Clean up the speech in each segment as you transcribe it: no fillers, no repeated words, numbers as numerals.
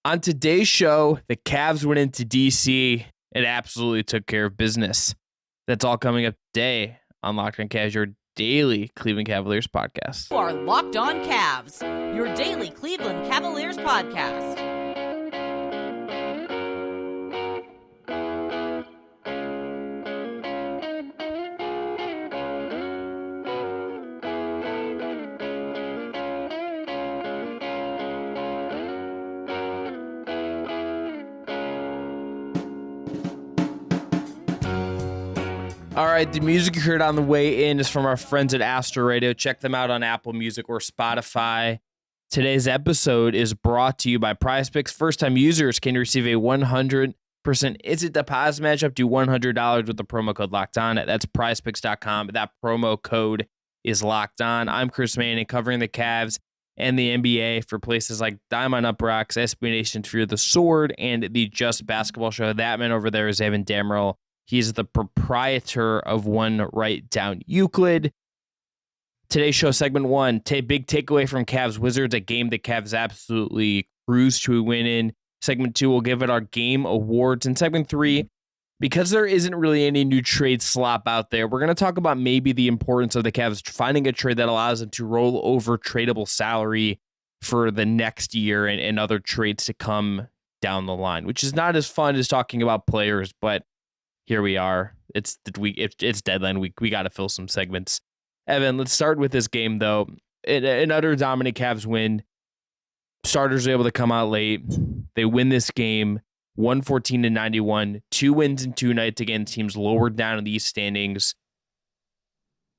On today's show, the Cavs went into DC and absolutely took care of business. That's all coming up today on Locked On Cavs, your daily Cleveland Cavaliers podcast. You are Locked On Cavs, your daily Cleveland Cavaliers podcast. All right, the music you heard on the way in is from our friends at Astro Radio. Check them out on Apple Music or Spotify. Today's episode is brought to you by PrizePicks. First-time users can receive a 100% instant deposit match up to $100 with the promo code Locked On. That's PrizePicks.com. That promo code is Locked On. I'm Chris Manning, covering the Cavs and the NBA for places like Down UPROXX, SB Nation's Fear the Sword, and the Just Basketball Show. That man over there is Evan Dammarell. He's the proprietor of One Right Down Euclid. Today's show, segment one, big takeaway from Cavs Wizards, a game the Cavs absolutely cruised to a win in. Segment two, we'll give it our game awards. In segment three, because there isn't really any new trade slop out there, we're going to talk about maybe the importance of the Cavs finding a trade that allows them to roll over tradable salary for the next year and other trades to come down the line, which is not as fun as talking about players, but here we are. It's deadline week. We got to fill some segments. Evan, let's start with this game, though. An utter dominant Cavs win. Starters are able to come out late. They win this game 114-91. 2 wins in 2 nights against teams lower down in these standings.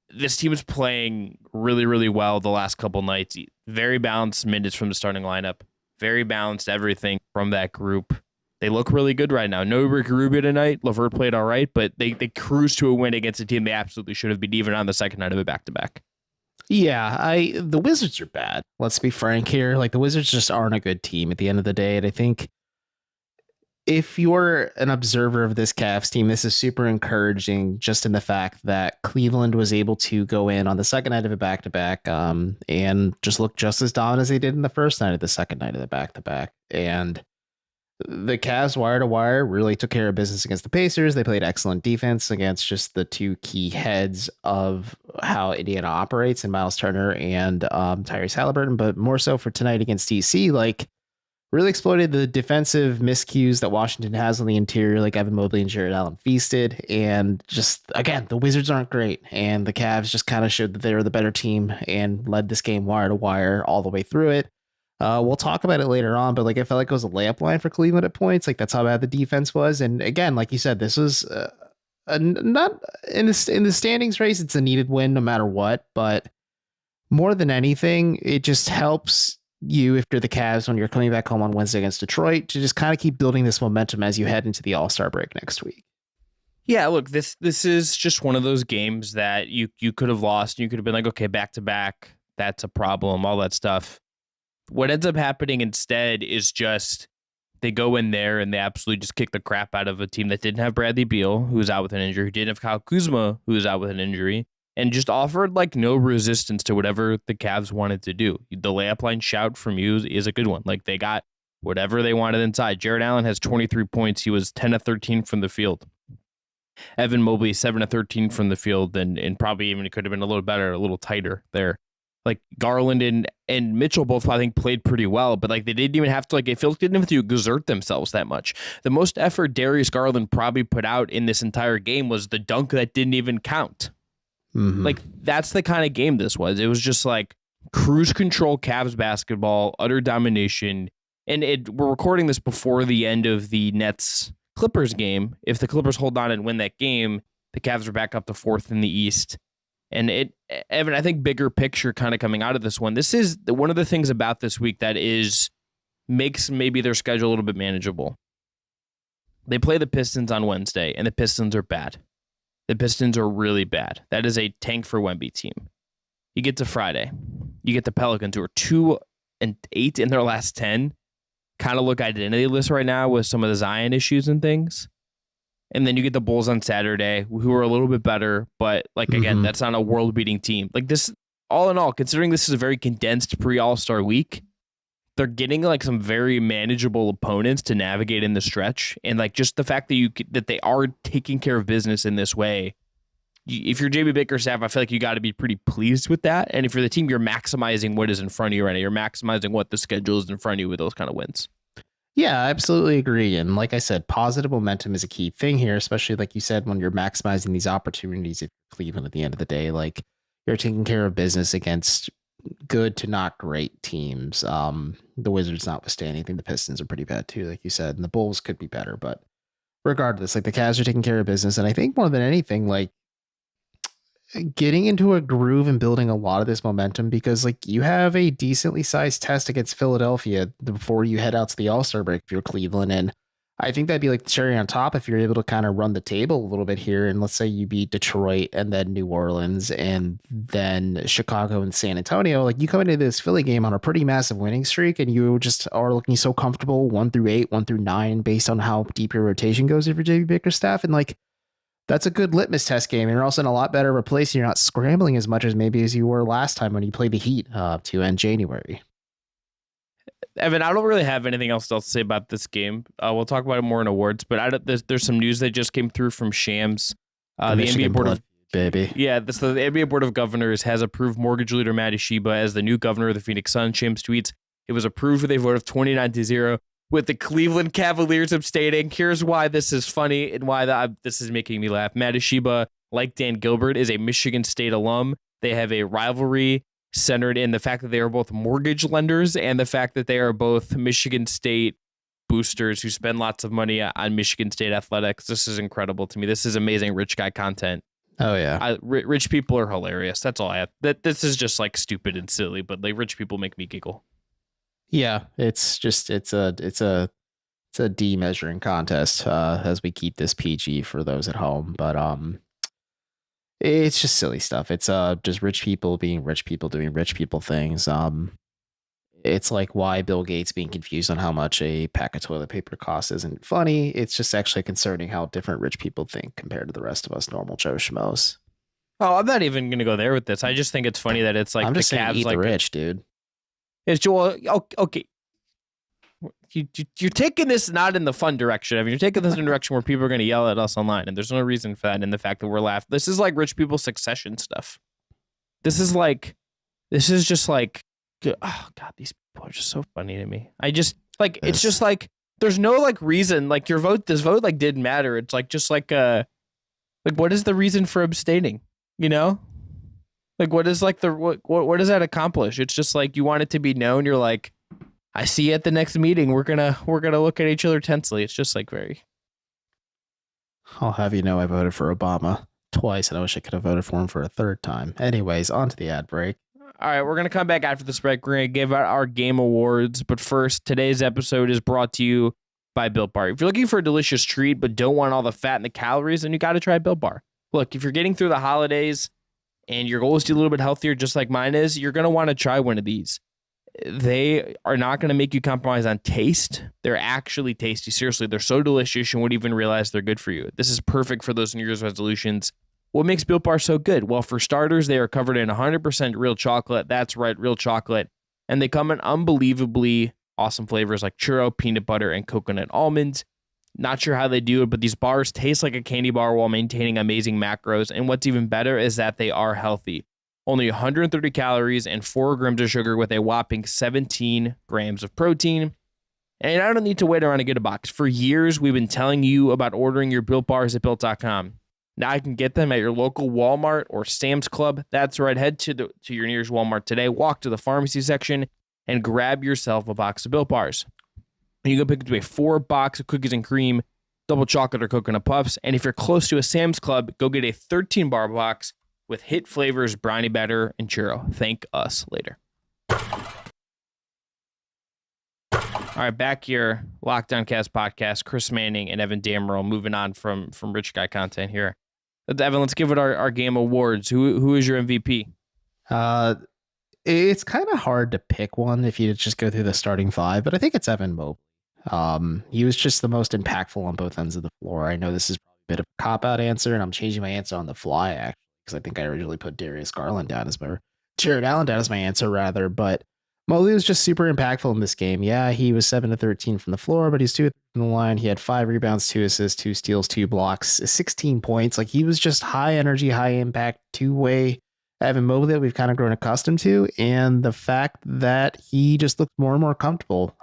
This team is playing really, really well the last couple nights. Very balanced minutes from the starting lineup. Very balanced everything from that group. They look really good right now. No Ricky Rubio tonight. LeVert played all right, but they cruised to a win against a team they absolutely should have beat even on the second night of a back-to-back. Yeah, the Wizards are bad. Let's be frank here. Like, the Wizards just aren't a good team at the end of the day. And I think if you're an observer of this Cavs team, this is super encouraging just in the fact that Cleveland was able to go in on the second night of a back-to-back and just look just as dominant as they did in the first night of the second night of the back-to-back. And the Cavs, wire to wire, really took care of business against the Pacers. They played excellent defense against just the two key heads of how Indiana operates, and Miles Turner and Tyrese Halliburton. But more so for tonight against DC, like, really exploited the defensive miscues that Washington has on the interior, like Evan Mobley and Jared Allen feasted. And just, again, the Wizards aren't great. And the Cavs just kind of showed that they were the better team and led this game wire to wire all the way through it. We'll talk about it later on, but like, I felt like it was a layup line for Cleveland at points. Like, that's how bad the defense was. And again, like you said, this was not in the standings race. It's a needed win no matter what, but more than anything, it just helps you, if you're the Cavs, when you're coming back home on Wednesday against Detroit, to just kind of keep building this momentum as you head into the All-Star break next week. Yeah, look, this is just one of those games that you could have lost. You could have been like, okay, back to back, that's a problem, all that stuff. What ends up happening instead is just they go in there and they absolutely just kick the crap out of a team that didn't have Bradley Beal, who was out with an injury, who didn't have Kyle Kuzma, who was out with an injury, and just offered like no resistance to whatever the Cavs wanted to do. The layup line shout from you is a good one. Like, they got whatever they wanted inside. Jared Allen has 23 points. He was 10 of 13 from the field. Evan Mobley, 7 of 13 from the field, and probably even it could have been a little better, a little tighter there. Like, Garland and Mitchell both, I think, played pretty well, but like, they didn't even have to, like, it feels didn't have to exert themselves that much. The most effort Darius Garland probably put out in this entire game was the dunk that didn't even count. Mm-hmm. Like, that's the kind of game this was. It was just like cruise control Cavs basketball, utter domination. And we're recording this before the end of the Nets Clippers game. If the Clippers hold on and win that game, the Cavs are back up to 4th in the East. And Evan, I think bigger picture kind of coming out of this one, this is one of the things about this week that makes maybe their schedule a little bit manageable. They play the Pistons on Wednesday, and the Pistons are bad. The Pistons are really bad. That is a tank for Wemby team. You get to Friday. You get the Pelicans, who are 2-8 in their last 10. Kind of look identityless right now with some of the Zion issues and things. And then you get the Bulls on Saturday, who are a little bit better, but like, again, that's not a world-beating team. Like, this, all in all, considering this is a very condensed pre-All-Star week, they're getting like some very manageable opponents to navigate in the stretch, and like just the fact that they are taking care of business in this way. If you're JB Bickerstaff, I feel like you got to be pretty pleased with that. And if you're the team, you're maximizing what is in front of you right now. You're maximizing what the schedule is in front of you with those kind of wins. Yeah, I absolutely agree. And like I said, positive momentum is a key thing here, especially like you said, when you're maximizing these opportunities. If Cleveland, at the end of the day, like you're taking care of business against good to not great teams. The Wizards notwithstanding, I think the Pistons are pretty bad too, like you said, and the Bulls could be better. But regardless, like the Cavs are taking care of business. And I think more than anything, like getting into a groove and building a lot of this momentum, because like you have a decently sized test against Philadelphia before you head out to the All-Star break if you're Cleveland. And I think that'd be like the cherry on top if you're able to kind of run the table a little bit here. And let's say you beat Detroit and then New Orleans and then Chicago and San Antonio. Like you come into this Philly game on a pretty massive winning streak and you just are looking so comfortable 1-8, 1-9 based on how deep your rotation goes if you're JB Bickerstaff. And like, that's a good litmus test game. And you're also in a lot better of a place. You're not scrambling as much as maybe as you were last time when you played the Heat to end January. Evan, I don't really have anything else to say about this game. We'll talk about it more in awards, but there's some news that just came through from Shams. The NBA Board of baby. Yeah, the NBA Board of Governors has approved mortgage leader Matty Sheba as the new governor of the Phoenix Suns. Shams tweets, "It was approved with a vote of 29-0. With the Cleveland Cavaliers abstaining. Here's why this is funny and why this is making me laugh. Matty Sheba, like Dan Gilbert, is a Michigan State alum. They have a rivalry centered in the fact that they are both mortgage lenders and the fact that they are both Michigan State boosters who spend lots of money on Michigan State athletics. This is incredible to me. This is amazing rich guy content. Oh, yeah. Rich people are hilarious. That's all I have. This is just like stupid and silly, but like rich people make me giggle. Yeah, it's a D measuring contest as we keep this PG for those at home, but it's just silly stuff. It's just rich people being rich people doing rich people things. It's like why Bill Gates being confused on how much a pack of toilet paper costs isn't funny. It's just actually concerning how different rich people think compared to the rest of us normal Joe Schmoes. Oh, I'm not even gonna go there with this. I just think it's funny that it's like I'm just the saying Cavs eat like the rich, dude. It's Joel. Okay. You're taking this not in the fun direction. I mean, you're taking this in a direction where people are going to yell at us online, and there's no reason for that. And the fact that we're laughing, this is like rich people succession stuff. This is just like, oh God, these people are just so funny to me. I just like, it's just like, there's no like reason, like this vote like didn't matter. It's like, just like what is the reason for abstaining? You know? Like, what is like what does that accomplish? It's just like you want it to be known. You're like, I see you at the next meeting. We're gonna look at each other tensely. It's just like very. I'll have you know I voted for Obama twice, and I wish I could have voted for him for a third time. Anyways, on to the ad break. All right, we're gonna come back after this break. We're gonna give out our game awards, but first, today's episode is brought to you by Built Bar. If you're looking for a delicious treat but don't want all the fat and the calories, then you got to try Built Bar. Look, if you're getting through the holidays and your goal is to be a little bit healthier, just like mine is, you're going to want to try one of these. They are not going to make you compromise on taste. They're actually tasty. Seriously, they're so delicious you won't even realize they're good for you. This is perfect for those New Year's resolutions. What makes Built Bar so good? Well, for starters, they are covered in 100% real chocolate. That's right, real chocolate. And they come in unbelievably awesome flavors like churro, peanut butter, and coconut almonds. Not sure how they do it, but these bars taste like a candy bar while maintaining amazing macros. And what's even better is that they are healthy. Only 130 calories and 4 grams of sugar with a whopping 17 grams of protein. And I don't need to wait around to get a box. For years, we've been telling you about ordering your Built Bars at Built.com. Now you can get them at your local Walmart or Sam's Club. That's right. Head to your nearest Walmart today. Walk to the pharmacy section and grab yourself a box of Built Bars. You can pick up a 4-box of cookies and cream, double chocolate or coconut puffs. And if you're close to a Sam's Club, go get a 13-bar box with hit flavors, brownie batter, and churro. Thank us later. All right, back here, Lockdown Cast podcast, Chris Manning and Evan Dammarell moving on from Rich Guy content here. Evan, let's give it our game awards. Who is your MVP? It's kind of hard to pick one if you just go through the starting 5, but I think it's Evan Mobley. He was just the most impactful on both ends of the floor. I know this is probably a bit of a cop-out answer, and I'm changing my answer on the fly, actually, because I think I originally put Jared Allen down as my answer, rather. But Mobley was just super impactful in this game. Yeah, he was 7 to 13 from the floor, but he's 2 from the line. He had 5 rebounds, 2 assists, 2 steals, 2 blocks, 16 points. Like, he was just high energy, high impact, two-way Evan Mobley that we've kind of grown accustomed to. And the fact that he just looked more and more comfortable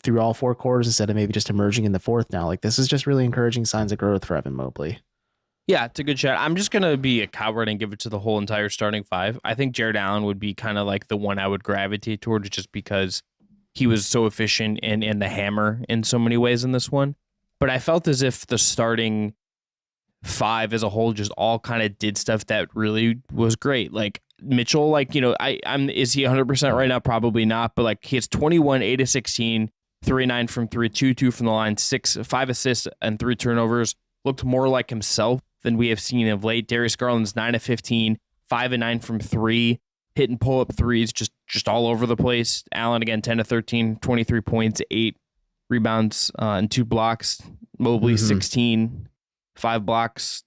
through all 4 quarters instead of maybe just emerging in the fourth now. Like, this is just really encouraging signs of growth for Evan Mobley. Yeah, it's a good shot. I'm just going to be a coward and give it to the whole entire starting 5. I think Jared Allen would be kind of like the one I would gravitate towards just because he was so efficient and the hammer in so many ways in this one. But I felt as if the starting 5 as a whole just all kind of did stuff that really was great. Like Mitchell, like, is he 100% right now? Probably not. But like he has 21, 8 of 16, 3-9 from 3, 2-2 from the line, 5 assists and 3 turnovers. Looked more like himself than we have seen of late. Darius Garland's 9 of 15, 5 and 9 from 3, hitting pull-up threes just all over the place. Allen again 10 of 13, 23 points, 8 rebounds and 2 blocks. Mobley 16, 5 blocks,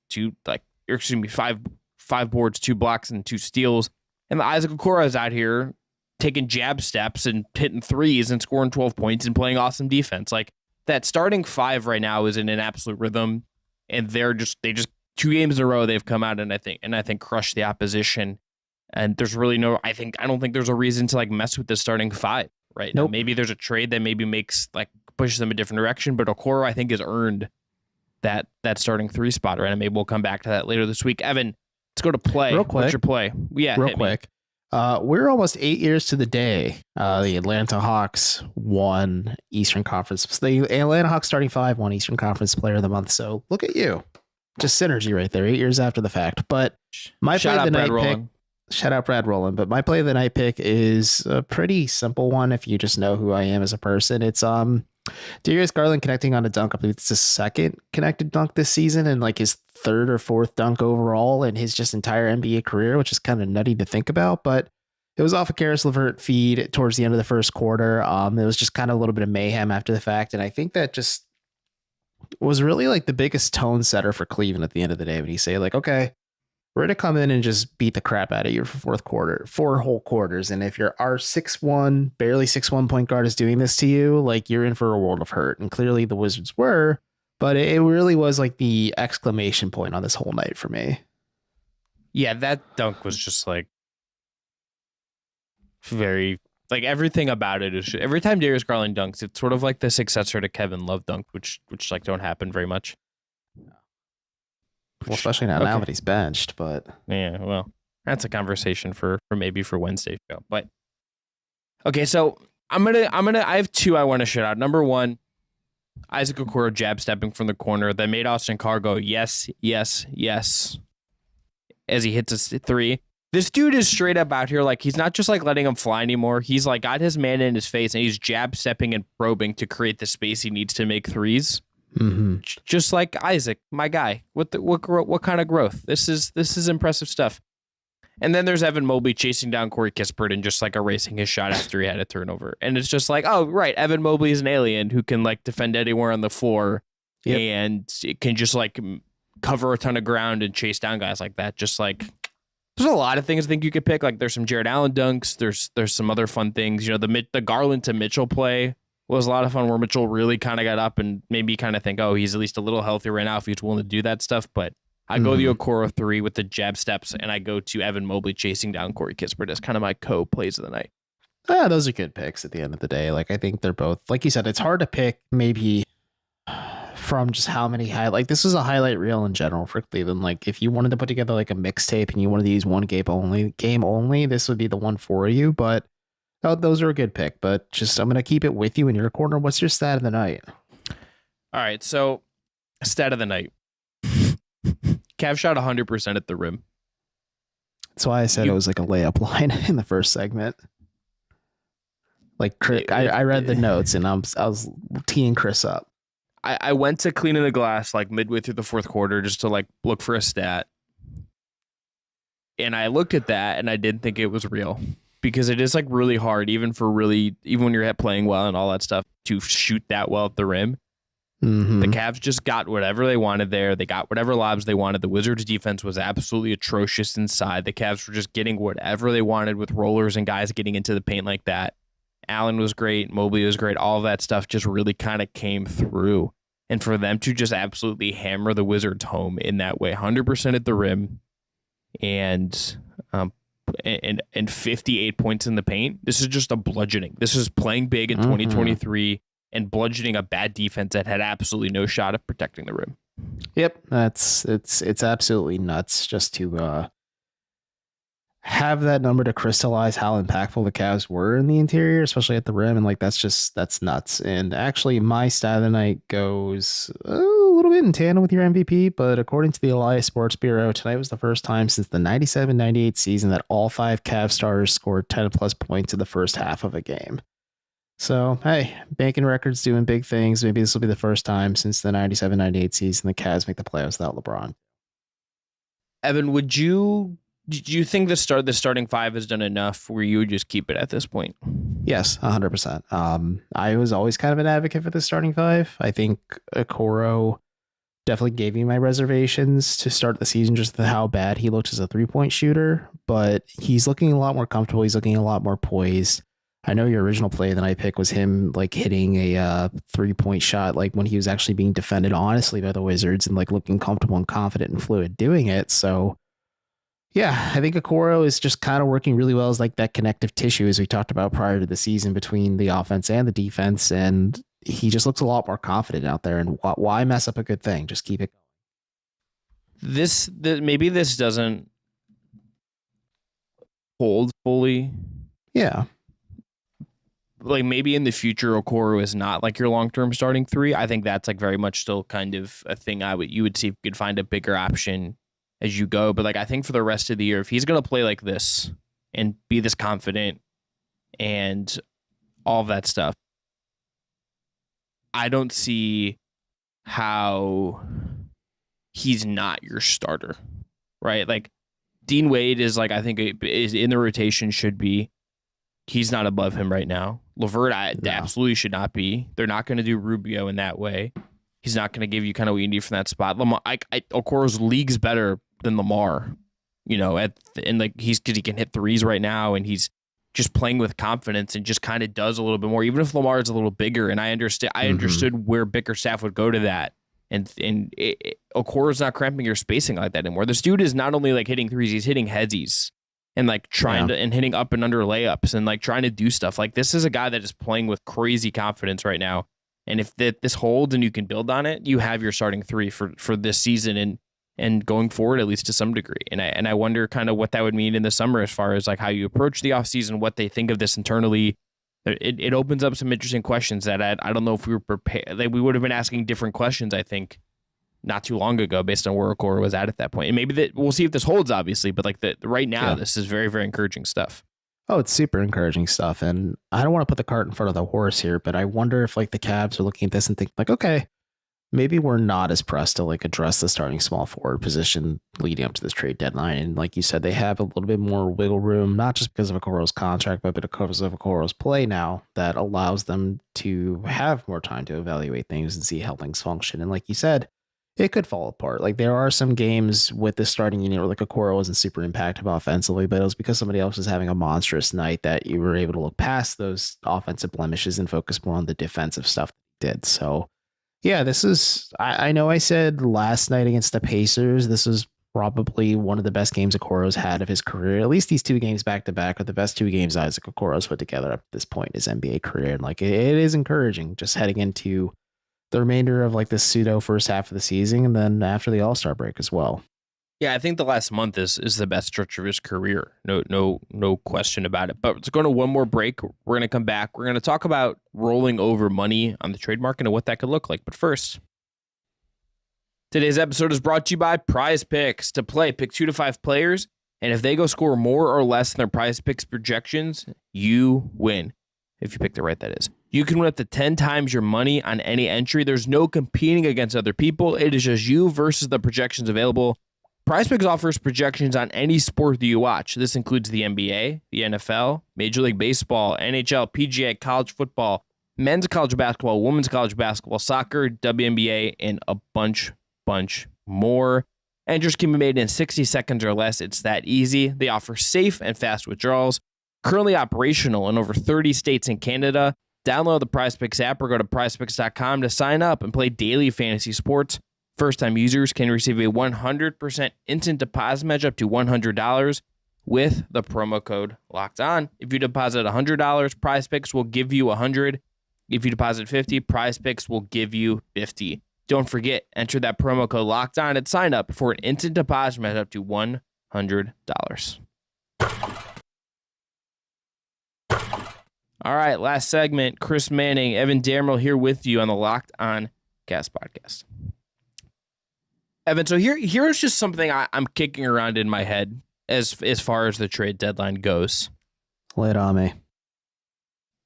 5 boards, 2 blocks and 2 steals. And Isaac Okoro is out here taking jab steps and hitting threes and scoring 12 points and playing awesome defense. Like that starting 5 right now is in an absolute rhythm. And they just 2 games in a row they've come out and I think crushed the opposition. And there's really I don't think there's a reason to like mess with the starting 5 right now. Maybe there's a trade that maybe pushes them a different direction, but Okoro I think has earned that starting 3 spot, right? And maybe we'll come back to that later this week. Evan, let's go to play. Real quick. What's your play? Yeah, real quick. We're almost 8 years to the day. The Atlanta Hawks won Eastern Conference. The Atlanta Hawks starting 5 won Eastern Conference Player of the Month. So look at you. Just synergy right there, 8 years after the fact. But my play of the night pick, shout out Brad Rowland, but my play of the night pick is a pretty simple one if you just know who I am as a person. It's Darius Garland connecting on a dunk. I believe it's his 2nd connected dunk this season and like his 3rd or 4th dunk overall in his just entire NBA career, which is kind of nutty to think about. But it was off a Karis LeVert feed towards the end of the first quarter. It was just kind of a little bit of mayhem after the fact. And I think that just was really like the biggest tone setter for Cleveland at the end of the day when you say like, okay, we're going to come in and just beat the crap out of you for 4 whole quarters. And if our 6'1", barely 6'1" point guard is doing this to you, like you're in for a world of hurt. And clearly the Wizards were, but it really was like the exclamation point on this whole night for me. Yeah, that dunk was just like very, like everything about it is every time Darius Garland dunks, it's sort of like the successor to Kevin Love dunk, which like don't happen very much. Well, especially now that he's benched, but yeah, well, that's a conversation for Wednesday's show. But okay, so I have 2 I want to shout out. Number 1, Isaac Okoro jab stepping from the corner that made Austin Carr go yes, yes, yes as he hits a 3. This dude is straight up out here, like he's not just like letting him fly anymore. He's like got his man in his face and he's jab stepping and probing to create the space he needs to make threes. Mm-hmm. Just like Isaac, my guy. What kind of growth? This is impressive stuff. And then there's Evan Mobley chasing down Corey Kispert and just like erasing his shot after he had a turnover. And it's just like, oh right, Evan Mobley is an alien who can like defend anywhere on the floor and it can just like cover a ton of ground and chase down guys like that. Just like there's a lot of things I think you could pick. Like there's some Jared Allen dunks. There's some other fun things. The Garland to Mitchell play was a lot of fun where Mitchell really kind of got up and maybe kind of think, oh, he's at least a little healthier right now if he's willing to do that stuff. But I go the Okoro 3 with the jab steps and I go to Evan Mobley chasing down Corey Kispert as kind of my co-plays of the night. Yeah, those are good picks at the end of the day. Like I think they're both, like you said, it's hard to pick maybe from just how many like this was a highlight reel in general for Cleveland. Like if you wanted to put together like a mixtape and you wanted to use one game only, this would be the one for you. But those are a good pick. But just I'm gonna keep it with you in your corner. What's your stat of the night? All right, so stat of the night. Cav shot 100% at the rim. That's why I said it was like a layup line in the first segment. Like I read the notes and I was teeing Chris up. I went to cleaning the glass like midway through the 4th quarter just to like look for a stat. And I looked at that and I didn't think it was real because it is like really hard, even when you're playing well and all that stuff, to shoot that well at the rim. The Cavs just got whatever they wanted there. They got whatever lobs they wanted. The Wizards' defense was absolutely atrocious inside. The Cavs were just getting whatever they wanted with rollers and guys getting into the paint like that. Allen was great. Mobley was great. All of that stuff just really kind of came through. And for them to just absolutely hammer the Wizards home in that way, 100% at the rim and 58 points in the paint, this is just a bludgeoning. This is playing big in 2023 and bludgeoning a bad defense that had absolutely no shot of protecting the rim. Yep, it's absolutely nuts just to have that number to crystallize how impactful the Cavs were in the interior, especially at the rim, and like that's nuts. And actually, my stat of the night goes a little bit in tandem with your MVP, but according to the Elias Sports Bureau, tonight was the first time since the 97-98 season that all 5 Cavs starters scored 10 plus points in the first half of a game. So, hey, banking records doing big things. Maybe this will be the first time since the 97-98 season the Cavs make the playoffs without LeBron. Evan, do you think the starting 5 has done enough where you would just keep it at this point? Yes, 100%. I was always kind of an advocate for the starting 5. I think Okoro definitely gave me my reservations to start the season just with how bad he looked as a 3-point shooter, but he's looking a lot more comfortable. He's looking a lot more poised. I know your original play that I picked was him like hitting a 3-point shot, like when he was actually being defended honestly by the Wizards and like looking comfortable and confident and fluid doing it. So yeah, I think Okoro is just kind of working really well as like that connective tissue as we talked about prior to the season between the offense and the defense. And he just looks a lot more confident out there. And why mess up a good thing? Just keep it going. Maybe this doesn't hold fully. Yeah. Like maybe in the future, Okoro is not like your long-term starting 3. I think that's like very much still kind of a thing you would see if you could find a bigger option as you go. But like, I think for the rest of the year, if he's going to play like this and be this confident and all of that stuff, I don't see how he's not your starter, right? Like Dean Wade is like, I think is in the rotation, should be. He's not above him right now. LeVert absolutely should not be. They're not going to do Rubio in that way. He's not going to give you kind of what you need from that spot. Lamar, Okoro's league's better than Lamar, and like because he can hit threes right now, and he's just playing with confidence and just kind of does a little bit more. Even if Lamar is a little bigger, and I understood where Bickerstaff would go to that, and Okoro's not cramping your spacing like that anymore. This dude is not only like hitting threes, he's hitting headies. And like trying to and hitting up and under layups and like trying to do stuff. Like this is a guy that is playing with crazy confidence right now. And if this holds and you can build on it, you have your starting 3 for this season and going forward, at least to some degree. And I wonder kind of what that would mean in the summer as far as like how you approach the offseason, what they think of this internally. It opens up some interesting questions that I don't know if we were prepared. Like we would have been asking different questions, I think, not too long ago based on where Okoro was at that point. And maybe that we'll see if this holds, obviously, but like right now, this is very, very encouraging stuff. Oh, it's super encouraging stuff. And I don't want to put the cart in front of the horse here, but I wonder if like the Cavs are looking at this and think like, okay, maybe we're not as pressed to like address the starting small forward position leading up to this trade deadline. And like you said, they have a little bit more wiggle room, not just because of Okoro's contract, but because of Okoro's play now that allows them to have more time to evaluate things and see how things function. And like you said, it could fall apart. Like there are some games with the starting unit where like Okoro wasn't super impactful offensively, but it was because somebody else was having a monstrous night that you were able to look past those offensive blemishes and focus more on the defensive stuff that he did. So yeah, this is, I know I said last night against the Pacers, this was probably one of the best games Okoro's had of his career. At least these 2 games back to back are the best 2 games Isaac Okoro's put together up to this point in his NBA career. And like it is encouraging just heading into the remainder of like this pseudo first half of the season and then after the All-Star break as well. Yeah, I think the last month is the best stretch of his career. No question about it. But let's go to one more break. We're going to come back. We're going to talk about rolling over money on the trade market and what that could look like. But first, today's episode is brought to you by PrizePicks. To play, pick 2 to 5 players, and if they go score more or less than their PrizePicks projections, you win. If you pick the right, that is. You can win up to 10 times your money on any entry. There's no competing against other people. It is just you versus the projections available. PrizePicks offers projections on any sport that you watch. This includes the NBA, the NFL, Major League Baseball, NHL, PGA, college football, men's college basketball, women's college basketball, soccer, WNBA, and a bunch more. Entries can be made in 60 seconds or less. It's that easy. They offer safe and fast withdrawals. Currently operational in over 30 states and Canada. Download the PrizePicks app or go to prizepicks.com to sign up and play daily fantasy sports. First-time users can receive a 100% instant deposit match up to $100 with the promo code Locked On. If you deposit $100, PrizePicks will give you $100. If you deposit $50, PrizePicks will give you $50. Don't forget, enter that promo code Locked On at sign up for an instant deposit match up to $100. All right, last segment. Chris Manning, Evan Dammarell here with you on the Locked On Cast podcast. Evan, so here's just something I'm kicking around in my head as far as the trade deadline goes. Lay it on me.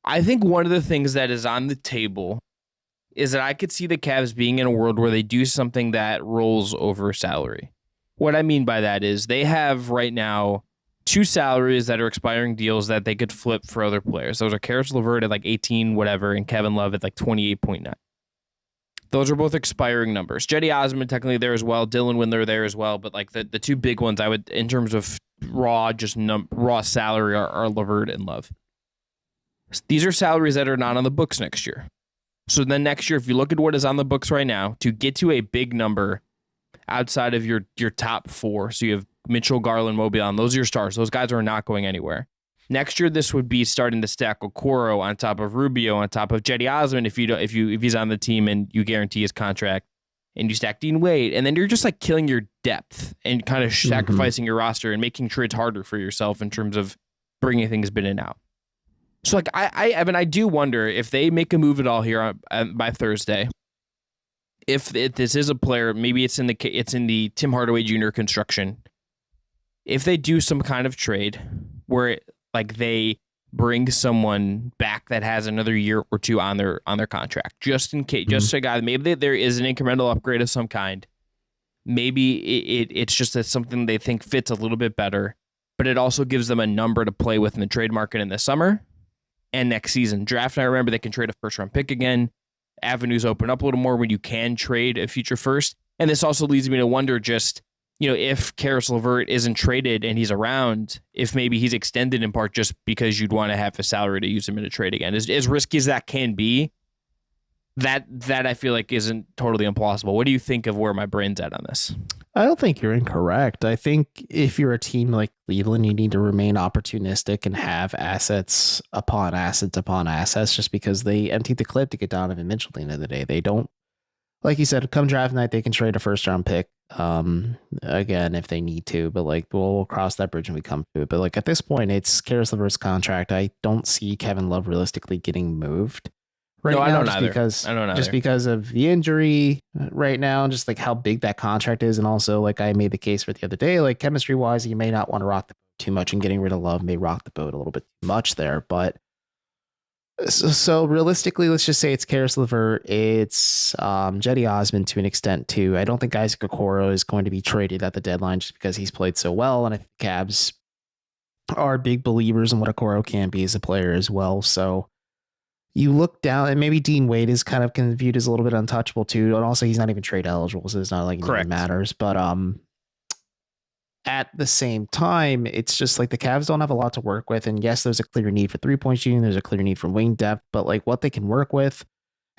I think one of the things that is on the table is that I could see the Cavs being in a world where they do something that rolls over salary. What I mean by that is they have right now 2 salaries that are expiring deals that they could flip for other players. Those are Caris LeVert at like 18 whatever and Kevin Love at like 28.9. Those are both expiring numbers. Jetty Osmond technically there as well. Dylan Windler there as well. But like the 2 big ones I would, in terms of raw salary, are LeVert and Love. These are salaries that are not on the books next year. So then next year, if you look at what is on the books right now, to get to a big number outside of your top 4, so you have Mitchell, Garland, Mobley, those are your stars. Those guys are not going anywhere. Next year, this would be starting to stack Okoro on top of Rubio, on top of Jetty Osmond if he's on the team and you guarantee his contract, and you stack Dean Wade, and then you're just like killing your depth and kind of sacrificing your roster and making trades harder for yourself in terms of bringing things in and out. So like Evan, I do wonder if they make a move at all here by Thursday. If this is a player, maybe it's in the Tim Hardaway Jr. construction. If they do some kind of trade where like they bring someone back that has another year or 2 on their contract, just in case, just a guy, maybe there is an incremental upgrade of some kind. Maybe it's just that something they think fits a little bit better, but it also gives them a number to play with in the trade market in the summer and next season. Draft night, remember, they can trade a first-round pick again. Avenues open up a little more when you can trade a future first. And this also leads me to wonder just, if Caris LeVert isn't traded and he's around, if maybe he's extended in part just because you'd want to have a salary to use him in a trade again. As risky as that can be, that I feel like isn't totally implausible. What do you think of where my brain's at on this? I don't think you're incorrect. I think if you're a team like Cleveland, you need to remain opportunistic and have assets upon assets just because they emptied the clip to get Donovan Mitchell at the end of the day. They don't, like you said, come draft night, they can trade a first round pick again if they need to, but like we'll cross that bridge when we come to it. But like at this point, it's Caris LeVert's contract. I don't see Kevin Love realistically getting moved. Right now, I don't either. Just because of the injury right now, just like how big that contract is. And also, like I made the case for the other day, like chemistry wise, you may not want to rock the boat too much, and getting rid of Love may rock the boat a little bit too much there. But so realistically, let's just say it's Caris LeVert, it's Jetty Osmond to an extent too. I don't think Isaac Okoro is going to be traded at the deadline just because he's played so well. And I think the Cavs are big believers in what Okoro can be as a player as well. So you look down, and maybe Dean Wade is kind of viewed as a little bit untouchable too. And also he's not even trade eligible, so it's not like it even matters. But at the same time, it's just like the Cavs don't have a lot to work with. And yes, there's a clear need for 3-point shooting. There's a clear need for wing depth, but like what they can work with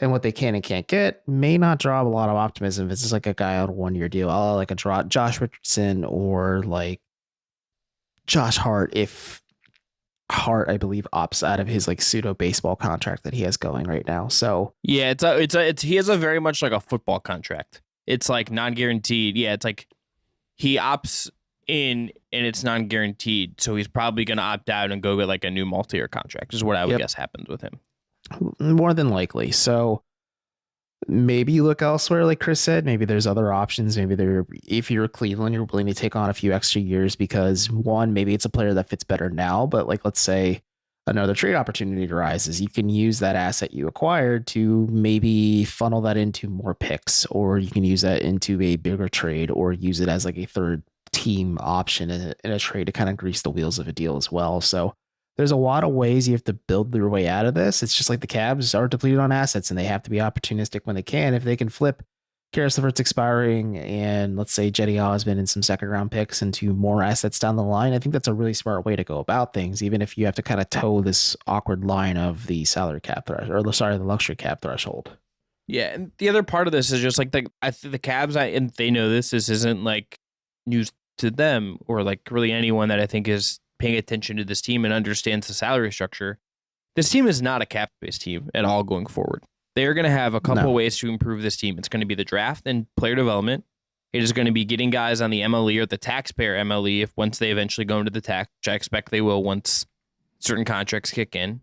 and what they can and can't get may not draw a lot of optimism. If it's just like a guy on a 1-year deal, like a Josh Richardson or like Josh Hart, if Hart, I believe, opts out of his like pseudo baseball contract that he has going right now. So yeah, he has a very much like a football contract. It's like non-guaranteed. Yeah, it's like he opts in and it's non-guaranteed, so he's probably going to opt out and go get like a new multi-year contract is what I would guess happens with him. More than likely. So maybe you look elsewhere, like Chris said. Maybe there's other options. Maybe if you're Cleveland, you're willing to take on a few extra years because one, maybe it's a player that fits better now, but like let's say another trade opportunity arises, you can use that asset you acquired to maybe funnel that into more picks, or you can use that into a bigger trade, or use it as like a third team option in a trade to kind of grease the wheels of a deal as well. So there's a lot of ways you have to build your way out of this. It's just like the Cavs are depleted on assets and they have to be opportunistic when they can. If they can flip Karis LeVert's expiring and let's say Jetty Osmond and some second round picks into more assets down the line, I think that's a really smart way to go about things, even if you have to kind of toe this awkward line of the salary cap threshold, or sorry, the luxury cap threshold. Yeah, and the other part of this is just like the Cavs, and they know this isn't like news to them or like really anyone that I think is paying attention to this team and understands the salary structure. This team is not a cap-based team at all going forward. They're going to have a couple ways to improve this team. It's going to be the draft and player development. It is going to be getting guys on the MLE or the taxpayer MLE if once they eventually go into the tax, which I expect they will once certain contracts kick in.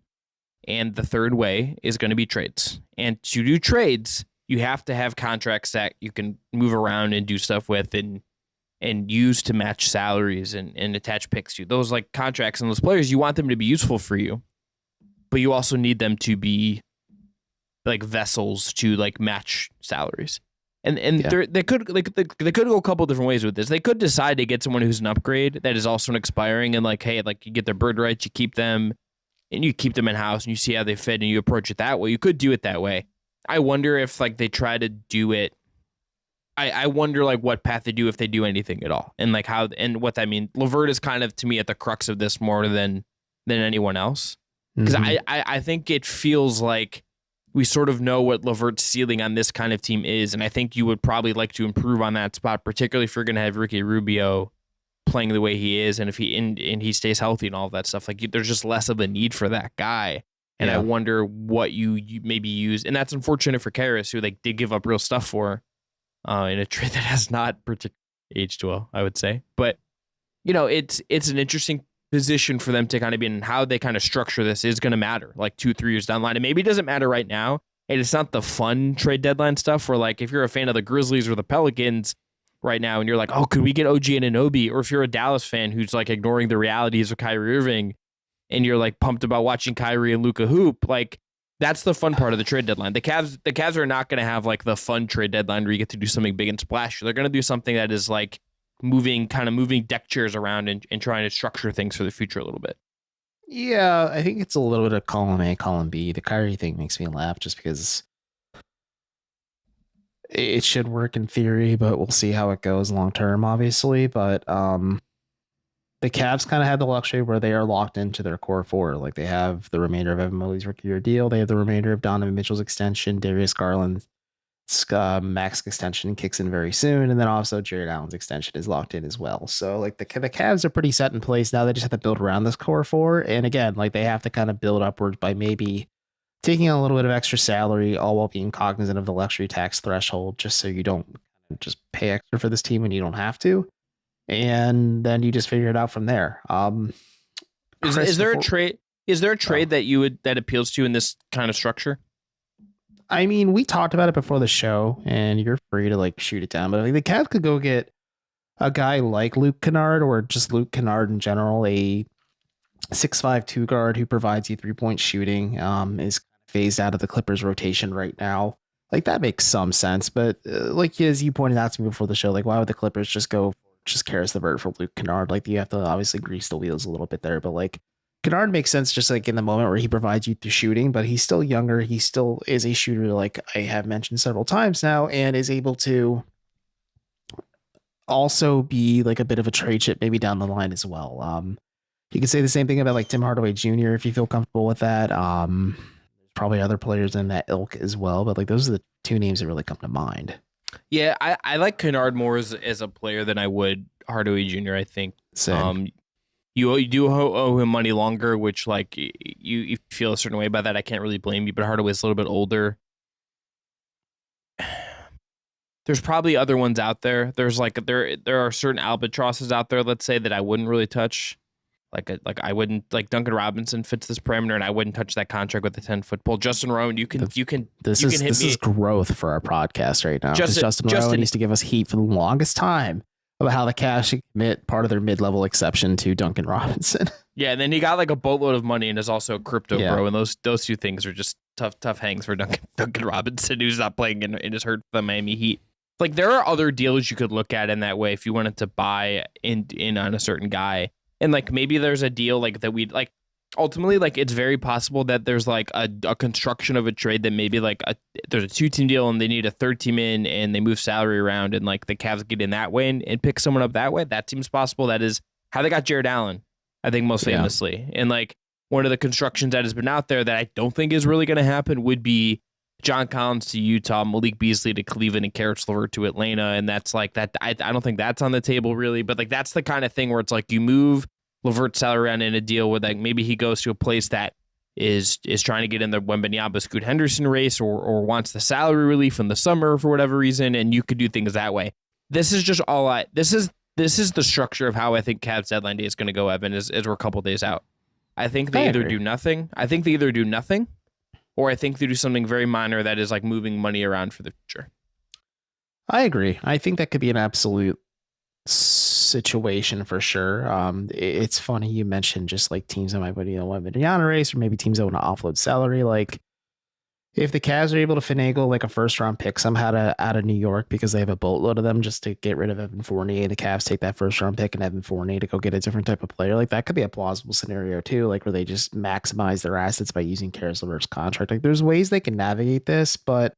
And the third way is going to be trades. And to do trades, you have to have contracts that you can move around and do stuff with and use to match salaries and attach picks to. Those like contracts and those players, you want them to be useful for you, but you also need them to be like vessels to like match salaries. And they could go a couple different ways with this. They could decide to get someone who's an upgrade that is also an expiring and like, hey, like you get their bird rights, you keep them and you keep them in house and you see how they fit and you approach it that way. You could do it that way. I wonder if like they try to do it. I wonder like what path they do if they do anything at all, and like how and what that means. LeVert is kind of to me at the crux of this more than anyone else, because I think it feels like we sort of know what LeVert's ceiling on this kind of team is, and I think you would probably like to improve on that spot, particularly if you're going to have Ricky Rubio playing the way he is, and if he stays healthy and all of that stuff. Like there's just less of a need for that guy. And I wonder what you maybe use, and that's unfortunate for Karis, who they did give up real stuff for. In a trade that has not particularly aged well, I would say. But, you know, it's an interesting position for them to kind of be in. How they kind of structure this is going to matter like 2-3 years down the line. And maybe it doesn't matter right now. And it's not the fun trade deadline stuff where like if you're a fan of the Grizzlies or the Pelicans right now and you're like, oh, could we get OG Anunoby? Or if you're a Dallas fan who's like ignoring the realities of Kyrie Irving and you're like pumped about watching Kyrie and Luka hoop, like that's the fun part of the trade deadline. The Cavs are not going to have like the fun trade deadline where you get to do something big and splashy. They're going to do something that is like moving deck chairs around and trying to structure things for the future a little bit. Yeah, I think it's a little bit of column A, column B. The Kyrie thing makes me laugh just because it should work in theory, but we'll see how it goes long term, obviously. But the Cavs kind of had the luxury where they are locked into their core four. Like they have the remainder of Evan Mobley's rookie year deal. They have the remainder of Donovan Mitchell's extension. Darius Garland's max extension kicks in very soon. And then also Jared Allen's extension is locked in as well. So like the Cavs are pretty set in place now. They just have to build around this core four. And again, like they have to kind of build upwards by maybe taking a little bit of extra salary, all while being cognizant of the luxury tax threshold, just so you don't just pay extra for this team when you don't have to. And then you just figure it out from there. Is there a trade that appeals to you in this kind of structure? I mean, we talked about it before the show, and you're free to like shoot it down. But I think the Cavs could go get a guy like Luke Kennard, or just Luke Kennard in general, a 6'5" 2 guard who provides you 3-point shooting. Is phased out of the Clippers rotation right now. Like that makes some sense, but like as you pointed out to me before the show, like why would the Clippers just Karis LeVert for Luke Kennard? Like you have to obviously grease the wheels a little bit there, but like Kennard makes sense just like in the moment where he provides you the shooting, but he's still younger. He still is a shooter, like I have mentioned several times now, and is able to also be like a bit of a trade chip maybe down the line as well. You could say the same thing about like Tim Hardaway Jr. if you feel comfortable with that. Probably other players in that ilk as well, but like those are the two names that really come to mind. Yeah, I like Kennard more as a player than I would Hardaway Jr. I think. Same. You do owe him money longer, which like you feel a certain way about that. I can't really blame you, but Hardaway's a little bit older. There's probably other ones out there. There's like there are certain albatrosses out there, let's say, that I wouldn't really touch. Like I wouldn't, like Duncan Robinson fits this parameter, and I wouldn't touch that contract with a 10-foot pole. Justin Rowan, this is growth for our podcast right now. Justin Rowan used to give us heat for the longest time about how the Cavs should commit part of their mid-level exception to Duncan Robinson. Yeah, and then he got like a boatload of money and is also a crypto bro, and those two things are just tough hangs for Duncan Robinson, who's not playing and is hurt for the Miami Heat. Like there are other deals you could look at in that way if you wanted to buy in on a certain guy. And like maybe there's a deal like that we'd like ultimately, like, it's very possible that there's like a construction of a trade that maybe like there's a 2-team deal and they need a third team in and they move salary around and like the Cavs get in that way and pick someone up that way. That seems possible. That is how they got Jared Allen, I think, most famously. And like one of the constructions that has been out there that I don't think is really going to happen would be John Collins to Utah, Malik Beasley to Cleveland, and Karis LeVert to Atlanta. And that's like that. I don't think that's on the table really, but like that's the kind of thing where it's like you move LeVert's salary around in a deal where like maybe he goes to a place that is trying to get in the Wembanyama Scoot Henderson race or wants the salary relief in the summer for whatever reason, and you could do things that way. This is just this is the structure of how I think Cavs deadline day is going to go, Evan, as we're a couple days out. I think they either do nothing. I think they either do nothing, or I think they do something very minor that is like moving money around for the future. I agree. I think that could be an absolute situation for sure. It's funny you mentioned just like teams that might be in a Wembanyama race, or maybe teams that want to offload salary. Like if the Cavs are able to finagle like a first round pick somehow out of New York because they have a boatload of them just to get rid of Evan Fournier, the Cavs take that first round pick and Evan Fournier to go get a different type of player. Like that could be a plausible scenario too, like where they just maximize their assets by using Karis LeVert's contract. Like there's ways they can navigate this, but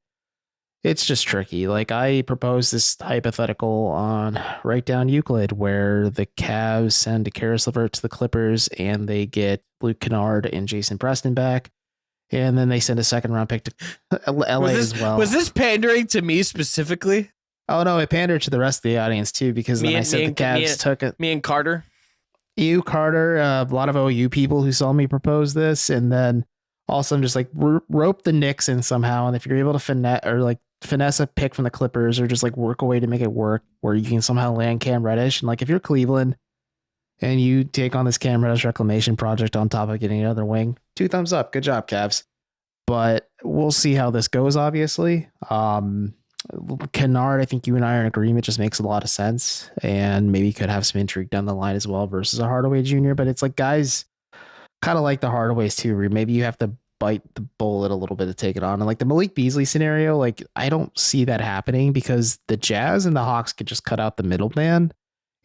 it's just tricky. Like I proposed this hypothetical on Down Euclid where the Cavs send Karis LeVert to the Clippers and they get Luke Kennard and Jason Preston back. And then they send a second round pick to LA as well. Was this pandering to me specifically? Oh no, it pandered to the rest of the audience too, because then I said the Cavs took it. Me and Carter. You, Carter, a lot of OU people who saw me propose this, and then also I'm just like rope the Knicks in somehow. And if you're able to finesse a pick from the Clippers or just like work a way to make it work where you can somehow land Cam Reddish. And like if you're Cleveland and you take on this Cam Reddish reclamation project on top of getting another wing, 2 thumbs up. Good job, Cavs. But we'll see how this goes, obviously. Kennard, I think you and I are in agreement, just makes a lot of sense and maybe could have some intrigue down the line as well versus a Hardaway Jr. But it's like guys kind of like the Hardaways too, where maybe you have to bite the bullet a little bit to take it on. And like the Malik Beasley scenario, like I don't see that happening because the Jazz and the Hawks could just cut out the middleman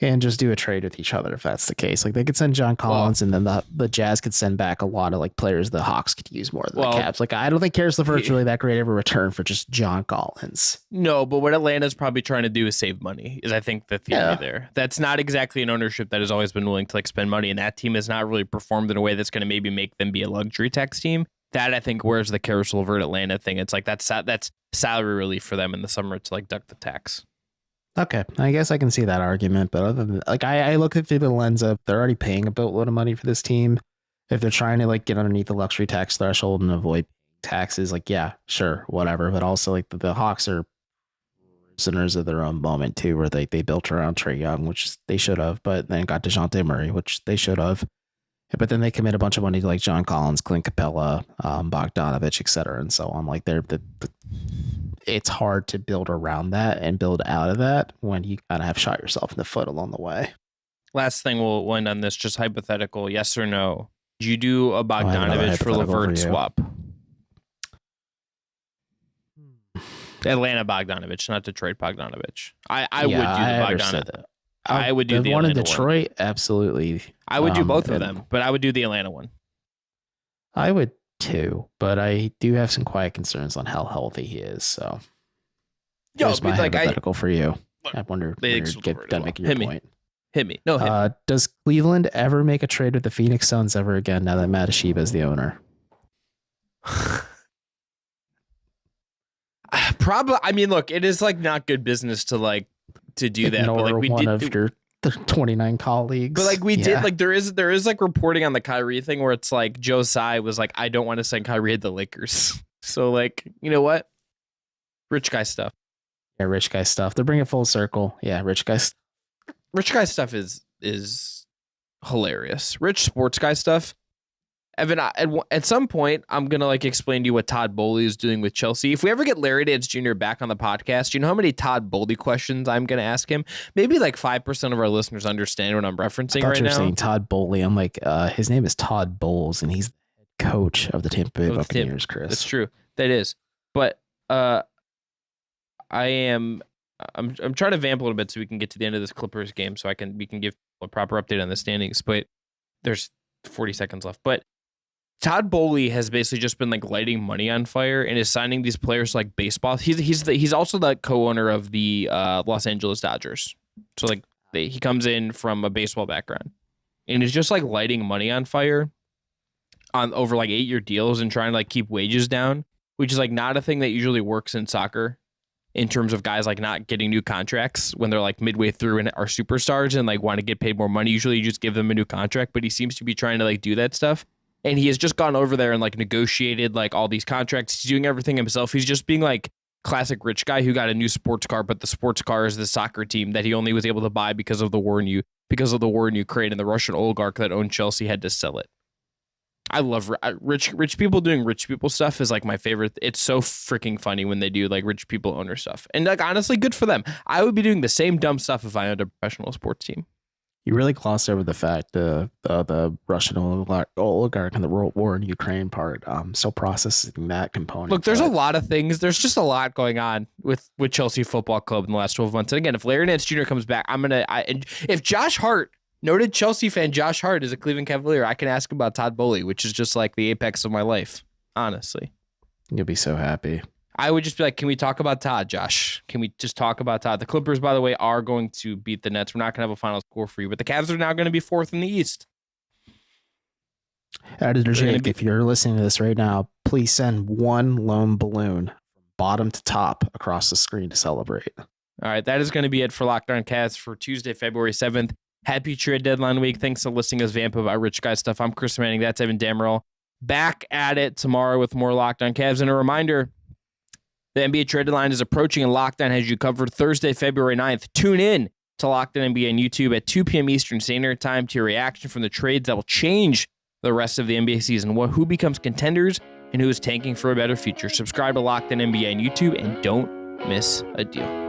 and just do a trade with each other if that's the case. Like they could send John Collins and then the Jazz could send back a lot of like players the Hawks could use more than the Cavs. Like I don't think Karis LeVert's really that great of a return for just John Collins. No, but what Atlanta's probably trying to do is save money, is I think the theory there. That's not exactly an ownership that has always been willing to like spend money, and that team has not really performed in a way that's going to maybe make them be a luxury tax team. That I think where's the Karis LeVert Atlanta thing. It's like that's salary relief for them in the summer to like duck the tax. Okay, I guess I can see that argument, but other than like I look at through the lens of they're already paying a boatload of money for this team. If they're trying to like get underneath the luxury tax threshold and avoid taxes, like yeah, sure, whatever. But also like the Hawks are prisoners of their own moment too, where they built around Trae Young, which they should have, but then got DeJounte Murray, which they should have. But then they commit a bunch of money to like John Collins, Clint Capella, Bogdanovich, et cetera, and so on. Like it's hard to build around that and build out of that when you kind of have shot yourself in the foot along the way. Last thing we'll end on this, just hypothetical, yes or no. Did you do a Bogdanovich for LeVert swap? Atlanta Bogdanovich, not Detroit Bogdanovich. I would do the Bogdanovich. I would do the one in Atlanta Detroit, absolutely. I would do both of them, but I would do the Atlanta one. I would too, but I do have some quiet concerns on how healthy he is. So, here's my hypothetical for you. I wonder if you're done making your point. Hit me. No, hit me. Does Cleveland ever make a trade with the Phoenix Suns ever again now that Matt Ashiba is the owner? Probably. I mean, look, it is like not good business to like to do that. But like we one did of your 29 colleagues. But like we did, like there is like reporting on the Kyrie thing where it's like Joe Tsai was like, I don't want to send Kyrie to the Lakers. So like, you know what? Rich guy stuff. Yeah, rich guy stuff. They're bringing full circle. Yeah, rich guy stuff is hilarious. Rich sports guy stuff. Evan, at some point, I'm going to like explain to you what Todd Bowley is doing with Chelsea. If we ever get Larry Nance Jr. back on the podcast, you know how many Todd Bowley questions I'm going to ask him? Maybe like 5% of our listeners understand what I'm referencing right now. You're saying Todd Bowley. I'm like, his name is Todd Bowles, and he's the head coach of the Tampa Bay Buccaneers, Chris. That's true. That is. But I'm trying to vamp a little bit so we can get to the end of this Clippers game so we can give a proper update on the standings. But there's 40 seconds left. But Todd Boehly has basically just been like lighting money on fire and is signing these players like baseball. He's also the co-owner of the Los Angeles Dodgers. So like he comes in from a baseball background and is just like lighting money on fire on over like 8-year deals and trying to like keep wages down, which is like not a thing that usually works in soccer in terms of guys like not getting new contracts when they're like midway through and are superstars and like want to get paid more money. Usually you just give them a new contract, but he seems to be trying to like do that stuff. And he has just gone over there and like negotiated like all these contracts. He's doing everything himself. He's just being like classic rich guy who got a new sports car, but the sports car is the soccer team that he only was able to buy because of the war in Ukraine, and the Russian oligarch that owned Chelsea had to sell it. I love rich people doing rich people stuff is like my favorite. It's so freaking funny when they do like rich people owner stuff. And like honestly, good for them. I would be doing the same dumb stuff if I owned a professional sports team. You really glossed over the fact the Russian oligarch and the war in Ukraine part. Still processing that component. Look, there's a lot of things. There's just a lot going on with Chelsea Football Club in the last 12 months. And again, if Larry Nance Jr. comes back, if Josh Hart, noted Chelsea fan Josh Hart, is a Cleveland Cavalier, I can ask him about Todd Boehly, which is just like the apex of my life. Honestly, you'll be so happy. I would just be like, can we talk about Todd, Josh? Can we just talk about Todd? The Clippers, by the way, are going to beat the Nets. We're not going to have a final score for you, but the Cavs are now going to be 4th in the East. Editor Jake, if you're listening to this right now, please send one lone balloon bottom to top across the screen to celebrate. All right, that is going to be it for Locked On Cavs for Tuesday, February 7th. Happy trade deadline week. Thanks for listening to us vamp about rich guy stuff. I'm Chris Manning. That's Evan Dammarell. Back at it tomorrow with more Locked On Cavs. And a reminder, the NBA trade deadline is approaching and Locked On has you covered Thursday, February 9th. Tune in to Locked On NBA on YouTube at 2 p.m. Eastern Standard Time to your reaction from the trades that will change the rest of the NBA season. Who becomes contenders and who is tanking for a better future. Subscribe to Locked On NBA on YouTube and don't miss a deal.